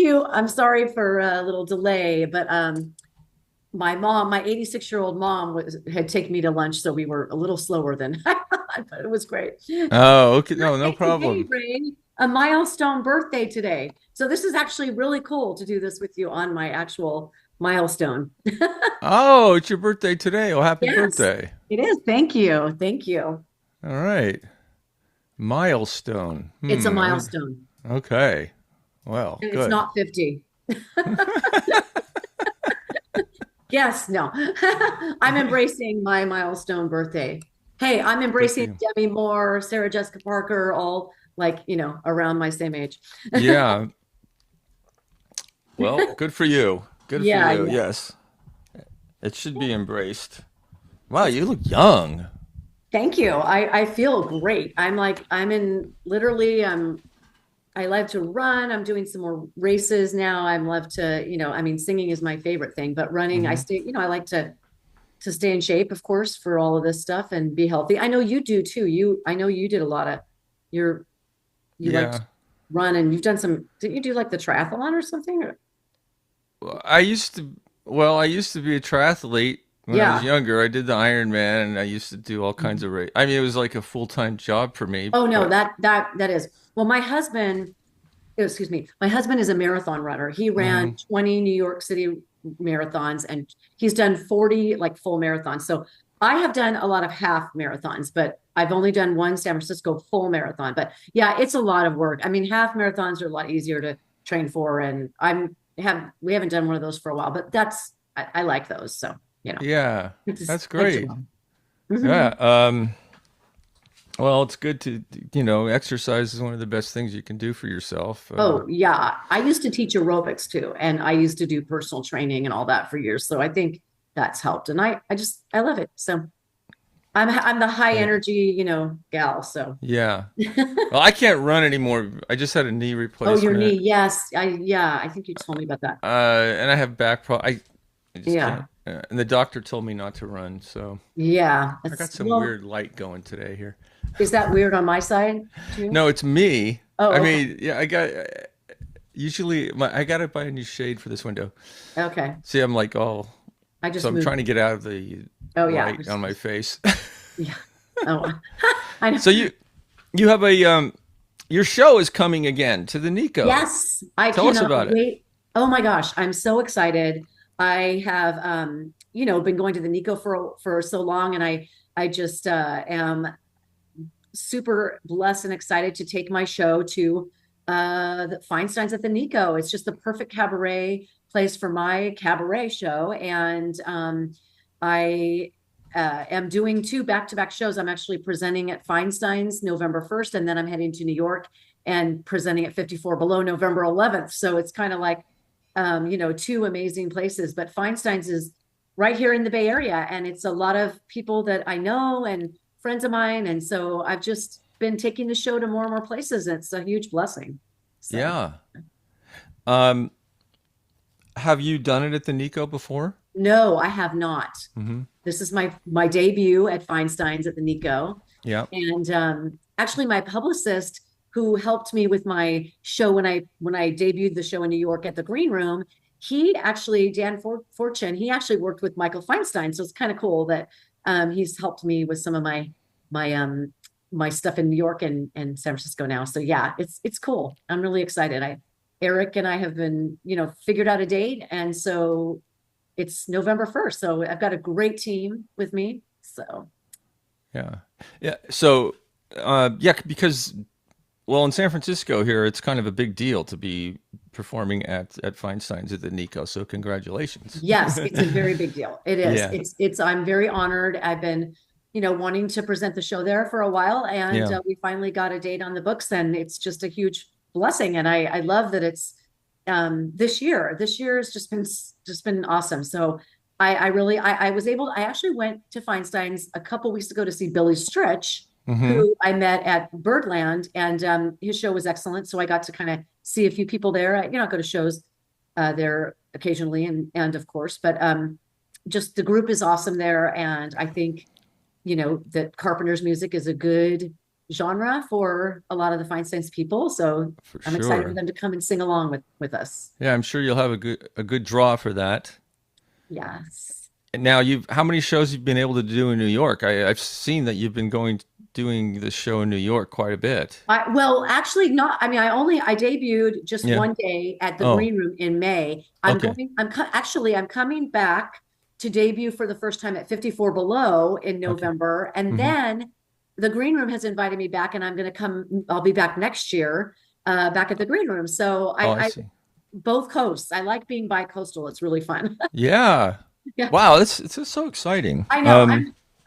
you. I'm sorry for a little delay, but my mom, my 86-year-old mom had taken me to lunch, so we were a little slower than I thought, but it was great. Oh, okay. No, no Birthday today, problem. Ray. A milestone birthday today. So this is actually really cool to do this with you on my actual milestone. Oh, it's your birthday today. Oh, happy Yes, birthday. it is. Thank you. Thank you. All right. Milestone. It's a I wonder. milestone. Okay. Well, And it's good. not 50. Yes, no. I'm embracing my milestone birthday. Hey, I'm Good for embracing you. Demi Moore, Sarah Jessica Parker, all like, around my same age. Yeah. Well, good for you. Good for Yeah, you. yeah. Yes. It should be embraced. Wow, you look young. Thank you. I feel great. I'm in literally I love to run. I'm doing some more races now. I love to, I mean, singing is my favorite thing, but running, I Hmm. stay, I like to stay in shape, of course, for all of this stuff and be healthy. I know you do too. I know you did a lot of you're you like to Yeah. run and you've done some, didn't you do like the triathlon or something? Well, I used to be a triathlete when I was Yeah. younger. I did the Ironman and I used to do all kinds of race. I mean, it was like a full-time job for me, Oh no, but that is. Well, my husband, excuse me, my husband is a marathon runner. He ran mhm. 20 New York City marathons and he's done 40 like full marathons. So I have done a lot of half marathons, but I've only done one San Francisco full marathon. But yeah, it's a lot of work. I mean, half marathons are a lot easier to train for, and we haven't done one of those for a while, but I like those. So, Yeah, it's that's like to great. run. Yeah. Mhm. Well, it's good to, exercise is one of the best things you can do for yourself. Oh, yeah. I used to teach aerobics too, and I used to do personal training and all that for years. So I think that's helped. And I love it. So I'm the high Great. energy, gal. So Yeah. Well, I can't run anymore. I just had a knee oh, your knee. replacement, Yes. I think you told me about that. and I have back I just can't. Yeah. And the doctor told me not to run, so Yeah. I got That's some well, weird light going today here. is that weird on my side too? No, it's me. I Oh, okay. mean, yeah, I got to buy a new shade for this window. Okay. See, I'm like all, I so just I'm moved. trying to get out of the Oh yeah. light on my face. Yeah. Oh, I know. So you have your show is coming again to the Nico. Yes, I Tell us cannot about it. wait. Oh my gosh, I'm so excited. I have been going to the Nikko for so long and I just am super blessed and excited to take my show to the Feinstein's at the Nikko. It's just the perfect cabaret place for my cabaret show and I am doing two back-to-back shows. I'm actually presenting at Feinstein's November 1st, and then I'm heading to New York and presenting at 54 Below November 11th. So it's kind of like, two amazing places. But Feinstein's is right here in the Bay Area, and it's a lot of people that I know and friends of mine. And so I've just been taking the show to more and more places. And it's a huge blessing. So. Yeah. Um, have you done it at the Nico before? No, I have not. Mm-hmm. This is my debut at Feinstein's at the Nikko. Yeah. And actually my publicist who helped me with my show when I debuted the show in New York at the Green Room, he actually Fortune, he actually worked with Michael Feinstein. So it's kind of cool that he's helped me with some of my my stuff in New York and San Francisco now. So yeah, it's cool. I'm really excited. Eric and I have been, figured out a date. And so it's November 1st. So I've got a great team with me. So Yeah. Yeah. So, yeah, because, well, in San Francisco here, it's kind of a big deal to be performing at Feinstein's at the Nico. So, congratulations. yes, it's a very big deal. It is. Yeah. I'm very honored. I've been, wanting to present the show there for a while and Yeah. we finally got a date on the books and it's just a huge blessing. And I love that it's this year has just been awesome. So I actually went to Feinstein's a couple weeks ago to see Billy Stritch, Mm-hmm. who I met at Birdland, and his show was excellent. So I got to kind of see a few people there. I go to shows there occasionally, and of course, but just the group is awesome there, and I think that Carpenter's music is a good genre for a lot of the Feinstein's people. So For I'm excited for sure. them to come and sing along with us. Yeah, I'm sure you'll have a good draw for that. Yes. And now how many shows you've been able to do in New York? I've seen that you've been doing this show in New York quite a bit. Well, actually not. I mean, I debuted just Yeah. one day at the Oh, Green Room in May. okay. I'm coming back to debut for the first time at 54 Below in Okay. November. And Hmm. then the Green Room has invited me back and I'll be back next year, back at the Green Room. So Oh, I I see. both coasts. I like being bi-coastal. It's really fun. Yeah. Yeah. Wow, it's just so exciting. I know.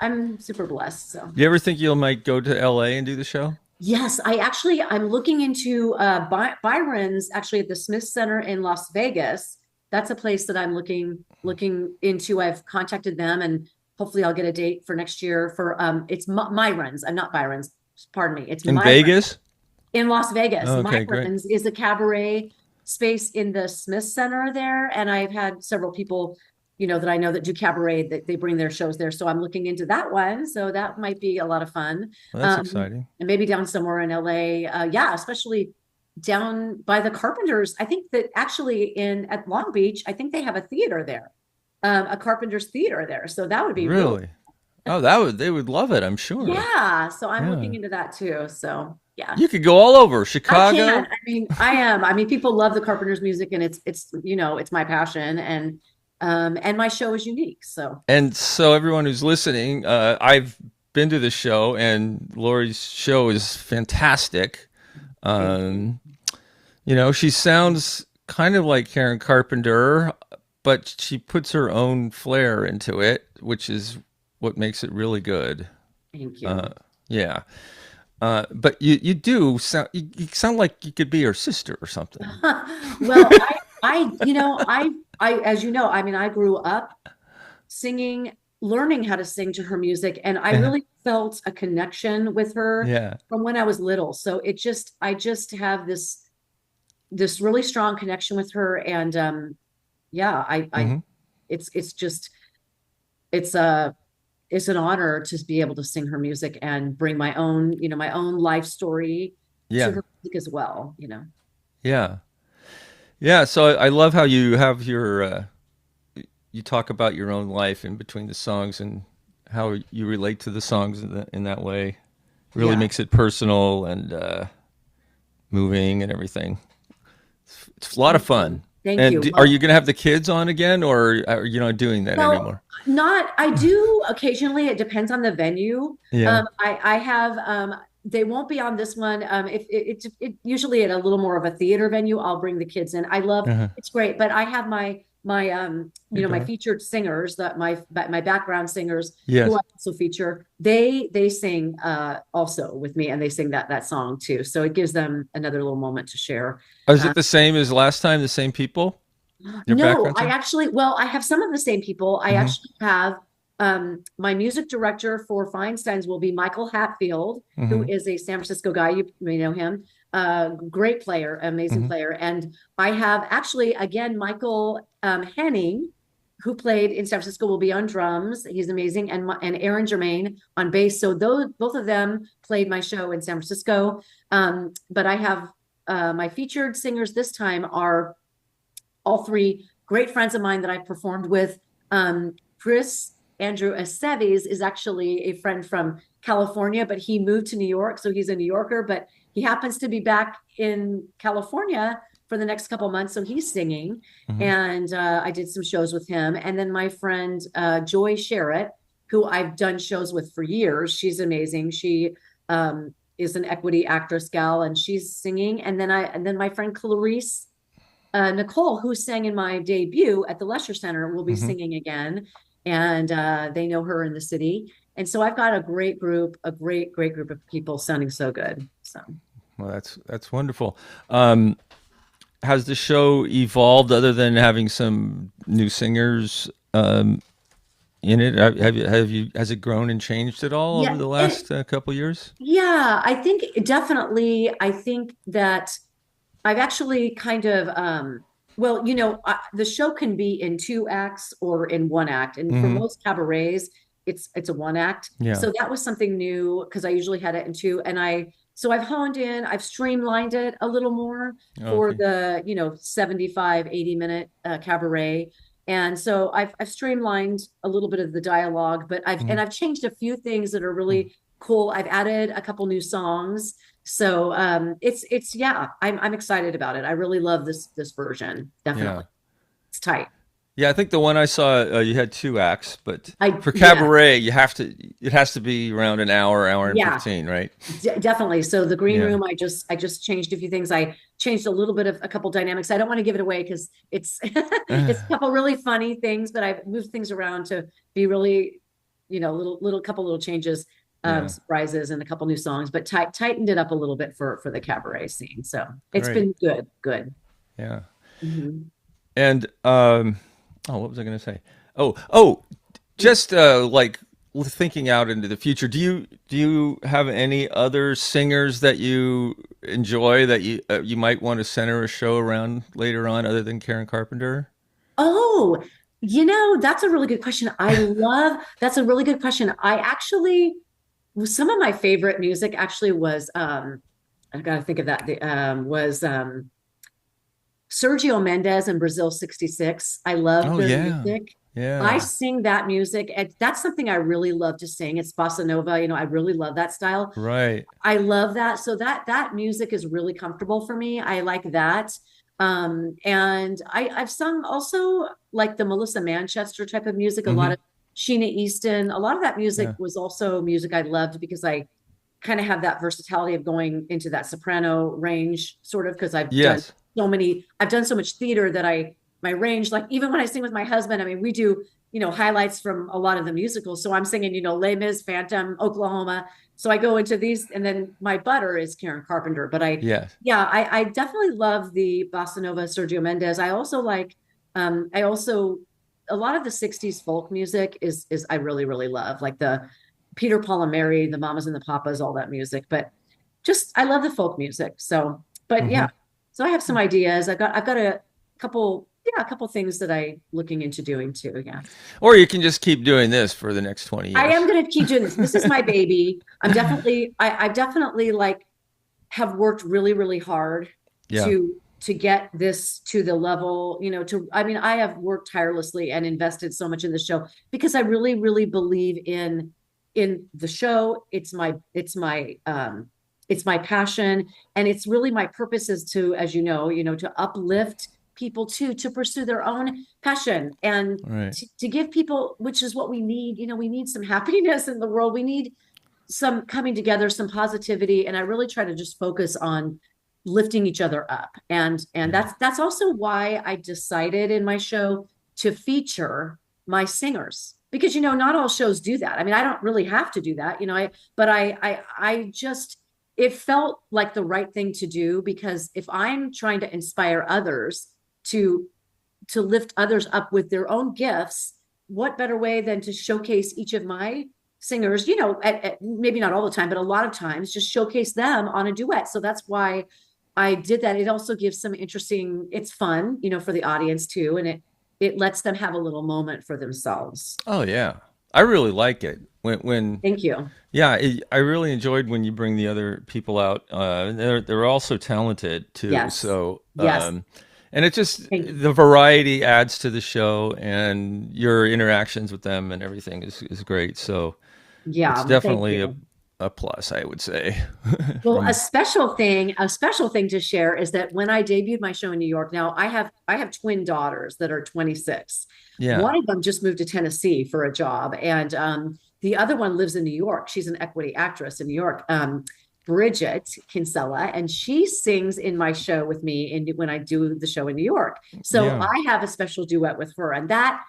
I'm super blessed. So You ever think you might go to LA and do the show? yes, I'm looking into Byron's actually at the Smith Center in Las Vegas. That's a place that I'm looking into. I've contacted them and hopefully I'll get a date for next year for it's Myron's. I'm not Byron's. Pardon me. It's In Myron's Vegas? in Las Vegas. Okay, great. Myron's is a cabaret space in the Smith Center there, and I've had several people, that I know that do cabaret that they bring their shows there. So I'm looking into that one. So that might be a lot of fun. Well, that's exciting. And maybe down somewhere in LA. Yeah, especially down by the Carpenters. I think that actually in at Long Beach, I think they have a theater there, a Carpenters theater there. So that would be really Really? Oh, they would love it, I'm sure. yeah. So I'm looking Yeah. into that too. So yeah. You could go all over I can. Chicago. I mean, I am. I mean, people love the Carpenters music and it's my passion and my show is unique. So And so everyone who's listening, I've been to the show and Laurie's show is fantastic. thank you. Um, she sounds kind of like Karen Carpenter, but she puts her own flair into it, which is what makes it really good. Thank Uh, you. yeah. But you do sound you sound like you could be her sister or something. Well, as you know, I mean, I grew up singing, learning how to sing to her music, and I really felt a connection with her Yeah. from when I was little. So I just have this really strong connection with her, and yeah, Hmm. it's just it's a it's an honor to be able to sing her music and bring my own life story to Yeah. her music as well. Yeah. Yeah. So I love how you have you talk about your own life in between the songs and how you relate to the songs in that way. Really Yeah. makes it personal and moving and everything. It's a lot of Thank you. fun. Thank And you. are Well, you going to have the kids on again, or are you not doing that well, anymore? not I do occasionally. It depends on the venue. Yeah. I have they won't be on this one. If it usually at a little more of a theater venue, I'll bring the kids in. I love Uh-huh. it's great, but I have You go my ahead. featured singers that my background singers who Yes. I also feature. They sing also with me, and they sing that song too. So it gives them another little moment to share. Is Uh, it the same as last time? The same people? Your No, background singer? I have some of the same people. I Hmm. actually have my music director for Feinstein's will be Michael Hatfield, who Hmm. is a San Francisco guy. You may know him. Great player, amazing Hmm. player. And I have actually, again, Michael Henning, who played in San Francisco, will be on drums. He's amazing. And Aaron Germain on bass. So those both of them played my show in San Francisco. But I have my featured singers this time are all three great friends of mine that I performed with. Chris Andrew Aceves is actually a friend from California, but he moved to New York, so he's a New Yorker, but he happens to be back in California for the next couple months, so he's singing. Hmm. And I did some shows with him. And then my friend Joy Sherritt, who I've done shows with for years, she's amazing. She is an equity actress gal, and she's singing. And then my friend Clarice Nicole, who sang in my debut at the Lesher Center, will be Hmm. singing again, and they know her in the city. And so I've got a great group of people sounding so good. So Well, that's wonderful. Um, has the show evolved other than having some new singers in it? Has it grown and changed at all over yeah, the last couple years? yeah, I think definitely. I think that I've actually kind of, the show can be in two acts or in one act. And for Hmm. most cabarets, it's a one act. Yeah. So that was something new because I usually had it in two. And I've honed in, I've streamlined it a little more for Okay. the, 75, 80 minute cabaret. And so I've streamlined a little bit of the dialogue, but Mhm. I've changed a few things that are really cool. I've added a couple new songs. So it's yeah, I'm excited about it. I really love this version. Yeah. Definitely. It's tight. Yeah, I think the one I saw, you had two acts, but for Yeah, cabaret, it has to be around an hour, hour and yeah, 15, right? definitely. So the green Yeah. room, I just changed a few things. I changed a little bit of a couple dynamics. I don't want to give it away because it's it's a couple really funny things, but I've moved things around to be really, little couple little changes, Yeah. surprises, and a couple new songs, but tightened it up a little bit for the cabaret scene. So it's Great. been good, good. Yeah. Mhm. And oh, what was I going to say? Oh, just like thinking out into the future. Do you have any other singers that you enjoy that you might want to center a show around later on, other than Karen Carpenter? Oh, that's a really good question. That's a really good question. I actually, some of my favorite music actually was, I got to think of that, was Sergio Mendes and Brazil 66. I love Oh their yeah, music. I yeah, sing that music, and that's something I really love to sing. It's bossa nova, I really love that style. right. I love that. So that music is really comfortable for me. I like that. And I've sung also like the Melissa Manchester type of music, a lot Mm-hmm. of Sheena Easton. A lot of that music Yeah. was also music I loved because I kind of have that versatility of going into that soprano range, sort of, because Yes. I've done so much theater that my range, like even when I sing with my husband, I mean, we do, highlights from a lot of the musicals. So I'm singing, Les Mis, Phantom, Oklahoma. So I go into these, and then my butter is Karen Carpenter. But Yes. yeah, I definitely love the bossa nova Sergio Mendes. I also, a lot of the 60s folk music is I really, really love, like the Peter, Paul, and Mary, the Mamas and the Papas, all that music. But just, I love the folk music. So, but Mm-hmm. yeah, so I have some ideas. I've got a couple things that I looking into doing too. Yeah. Or you can just keep doing this for the next 20 I years. am going to keep doing this. This is my baby. I definitely like have worked really, really hard Yeah. to get this to the level, I mean, I have worked tirelessly and invested so much in the show because I really, really believe in the show. It's my passion, and it's really my purpose is to, as to uplift people to pursue their own passion and Right. to give people, which is what we need. We need some happiness in the world. We need some coming together, some positivity, and I really try to just focus on lifting each other up. And Yeah. that's also why I decided in my show to feature my singers, because not all shows do that. I mean, I don't really have to do that, I just, it felt like the right thing to do, because if I'm trying to inspire others to lift others up with their own gifts, what better way than to showcase each of my singers, maybe not all the time, but a lot of times just showcase them on a duet. So that's why I did that. It also gives some interesting, it's fun, for the audience too. And it lets them have a little moment for themselves. Oh yeah. I really like it when Thank you. yeah, I really enjoyed when you bring the other people out. They're also talented too. Yes. So Yes. and it just Thank you. the variety adds to the show, and your interactions with them and everything is great. So it's Yeah. Well, thank definitely you. a plus, I would say. Well, From a special thing to share is that when I debuted my show in New York, now I have twin daughters that are 26. yeah, One of them just moved to Tennessee for a job, and the other one lives in New York. She's an equity actress in New York, Bridget Kinsella, and she sings in my show with me when I do the show in New York. So yeah, I have a special duet with her, and that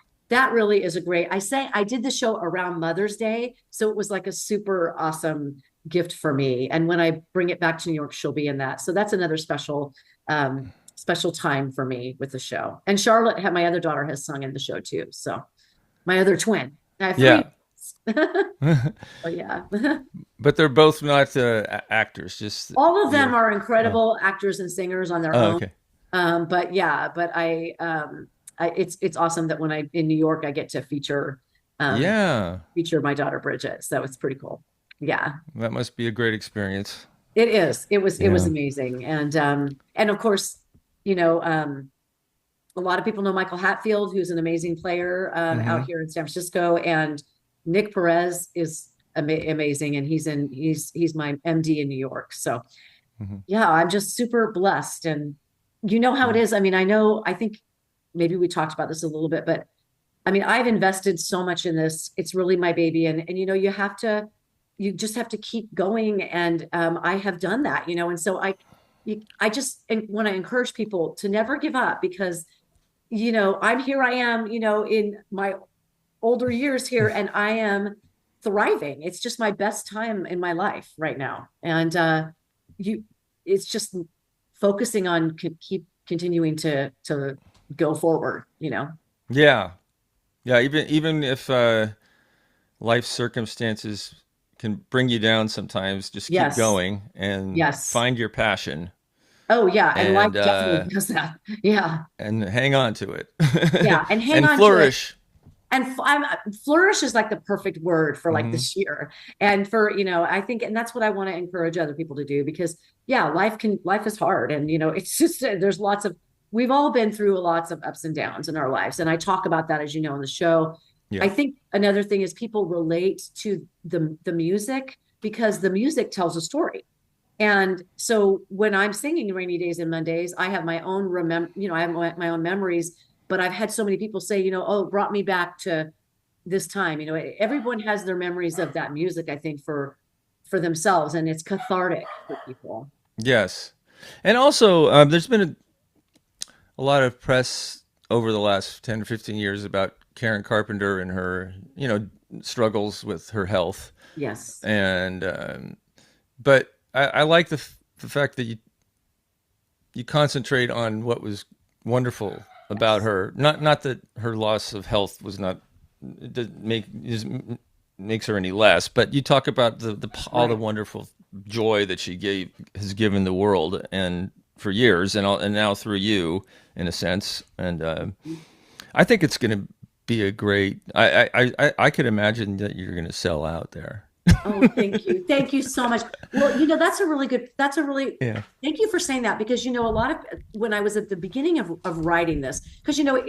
really is a great. I did the show around Mother's Day, so it was like a super awesome gift for me. And when I bring it back to New York, she'll be in that. So that's another special time for me with the show. And Charlotte, my other daughter, has sung in the show too. So my other twin. I have three. yeah. But yeah. But they're both not actors. Just All of them you're. are Oh, incredible actors and singers on their oh, own. okay. But yeah, but it's awesome that when I in New York, I get to feature um, Yeah, feature my daughter Bridget. So it's pretty cool. Yeah, that must be a great experience. it is. It was Yeah. amazing. And of course, you know, a lot of people know Michael Hatfield, who's an amazing player out Hmm. here in San Francisco, and Nick Perez is amazing, and he's my MD in New York. So Hmm. yeah, I'm just super blessed, and you know how it Yeah. is. I mean, I think maybe we talked about this a little bit, but I mean, I've invested so much in this. It's really my baby, and you know, you just have to keep going, and I have done that, you know, and so I just want to encourage people to never give up because you know, I am, you know, in my older years here and I am thriving. It's just my best time in my life right now. And you it's just focusing on keep continuing to go forward, you know. Yeah. Yeah. Even if life circumstances can bring you down sometimes, just keep Yes. going and Yes. find your passion Oh yeah, and life and definitely does that. Yeah. hang on to Yeah, it and hang and on to it. flourish. And flourish is like the perfect word for like Hmm. this year and for you know I think and that's what I want to encourage other people to do because yeah life is hard and you know it's just there's lots of we've all been through lots of ups and downs in our lives and I talk about that as you know on the show. I Yeah. think another thing is people relate to the music because the music tells a story. And so when I'm singing Rainy Days and Mondays, I have my own you know, I have my own memories, but I've had so many people say, you know, oh, it brought me back to this time. You know, everyone has their memories of that music, I think, for themselves, and it's cathartic for people. Yes. And also, there's been a lot of press over the last 10 or 15 years about Karen Carpenter and her, struggles with her health. Yes. And, but I like the fact that you concentrate on what was wonderful about Yes. her. Not that her loss of health was not, it doesn't makes her any less, but you talk about the all the Right. wonderful joy that she has given the world and for years and now through you in a sense. And I think it's going to be a great. I could imagine that you're going to sell out there. Oh, thank you. Thank you so much. Well, you know, that's a really, Yeah. thank you for saying that because, you know, a lot of, when I was at the beginning of writing this, because, you know,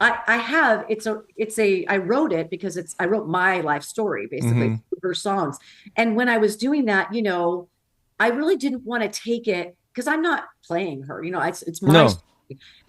I wrote it because I wrote my life story, basically, Hmm. through her songs. And when I was doing that, you know, I really didn't want to take it because I'm not playing her, you know, it's my No. story.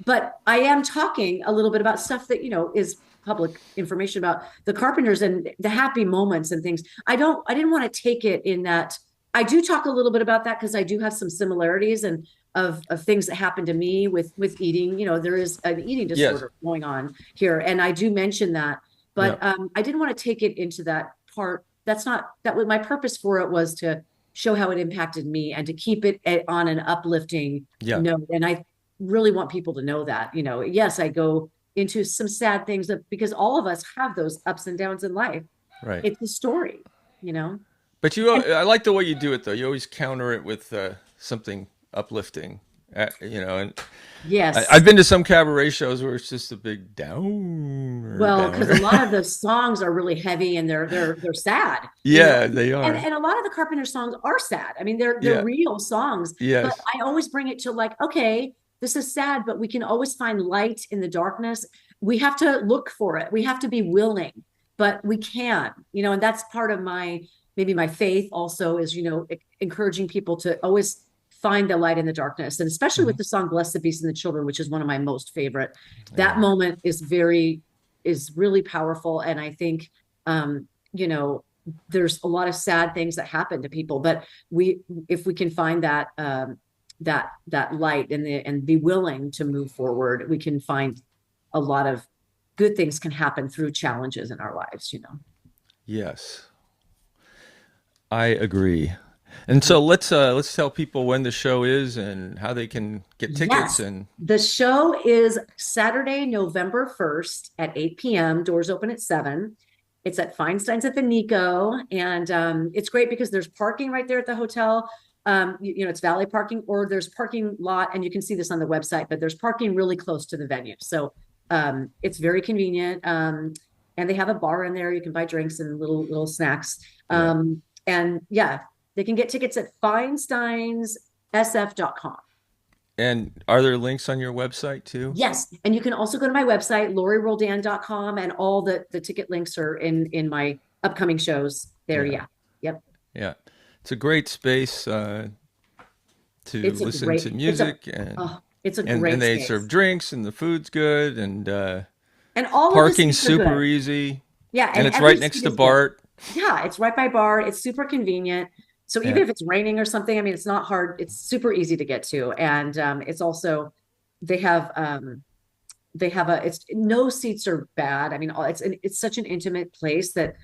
But I am talking a little bit about stuff that, you know, is public information about the Carpenters and the happy moments and things. I didn't want to take it in that. I do talk a little bit about that because I do have some similarities and of things that happened to me with eating. You know, there is an eating Yes. disorder going on here, and I do mention that. Yeah. But I didn't want to take it into that part. That's not that was my purpose for it was to show how it impacted me and to keep it on an uplifting Yeah. note. And I really want people to know that. You know, yes, I go into some sad things because all of us have those ups and downs in life. Right. It's a story, you know. But And I like the way you do it though. You always counter it with something uplifting. And I've yes. been to some cabaret shows where it's just a big downer, Well, because a downer. lot of the songs are really heavy and they're sad, you know. Yeah, they are. And a lot of the Carpenter songs are sad. I mean, they're Yeah. real songs, but Yes. I always bring it to like, okay, this is sad, but we can always find light in the darkness. We have to look for it. We have to be willing, but we can, you know, and that's part of maybe my faith also is, you know, encouraging people to always find the light in the darkness. And especially with Hmm. the song Bless the Beast and the Children, which is one of my most favorite. That Yeah. moment is really powerful. And I think, you know, there's a lot of sad things that happen to people, but if we can find that light and be willing to move forward, we can find a lot of good things can happen through challenges in our lives, you know. Yes. I agree. And so let's tell people when the show is and how they can get tickets Yes. and The show is Saturday, November 1st at 8 p.m. Doors open at 7. It's at Feinstein's at the Nikko. And it's great because there's parking right there at the hotel. You know, it's valet parking or there's parking lot, and you can see this on the website, but there's parking really close to the venue. So it's very convenient. and they have a bar in there. You can buy drinks and little snacks. Yeah. And yeah, they can get tickets at feinsteinssf.com. And are there links on your website too? Yes, and you can also go to my website, laurieroldan.com, and all the ticket links are in my upcoming shows there. Yeah. Yeah. Yep. Yeah. It's a great space to It's a listen great, to music, and oh, it's a and great they serve space. drinks and the food's good, and And all of the parking's seats are super good. easy, Yeah, and and it's every right next seat to is good. BART. Yeah, it's right by bar. It's super convenient. So even Yeah. if it's raining or something, I mean, it's not hard. It's super easy to get to. And it's also they have it's no seats are bad. I mean, it's such an intimate place that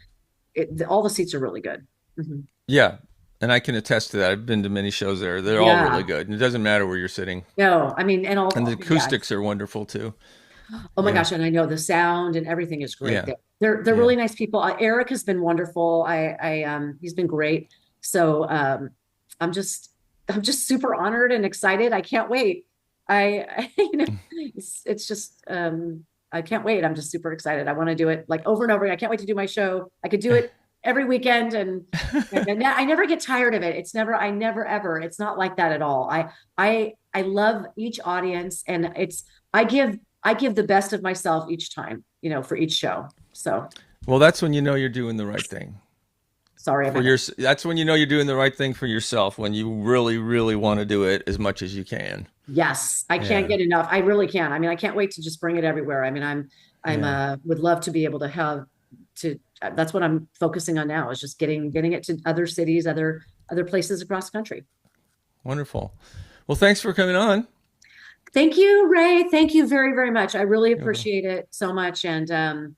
all the seats are really good. Mhm. Yeah. And I can attest to that. I've been to many shows there. They're all really Yeah. good. And it doesn't matter where you're sitting. No, I mean, and And the all, yeah. acoustics are wonderful too. Oh my Yeah. gosh, and I know the sound and everything is great Yeah. there. They're Yeah. really nice people. Eric has been wonderful. He's been great. So I'm just I'm just super honored and excited. I can't wait. It's just I can't wait. I'm just super excited. I want to do it like over and over again. I can't wait to do my show. I could do it every weekend and I never get tired of it. I never ever. It's not like that at all. I love each audience and I give the best of myself each time, for each show. So Well, that's when you know you're doing the right thing. sorry For about your that. That's when you know you're doing the right thing for yourself, when you really really want to do it as much as you can. Yes, I can't Yeah. get enough. I really can. I mean, I can't wait to just bring it everywhere. I mean, Yeah. would love to be able to that's what I'm focusing on now is just getting it to other cities, other places across the country. Wonderful. Well, thanks for coming on. Thank you, Ray. Thank you very, very much. I really You're welcome. appreciate it so much. And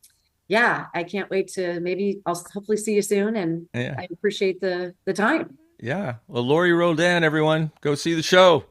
yeah, I can't wait to maybe I'll hopefully see you soon. And Yeah. I appreciate the time. Yeah. Well, Laurie Roldan, everyone, go see the show.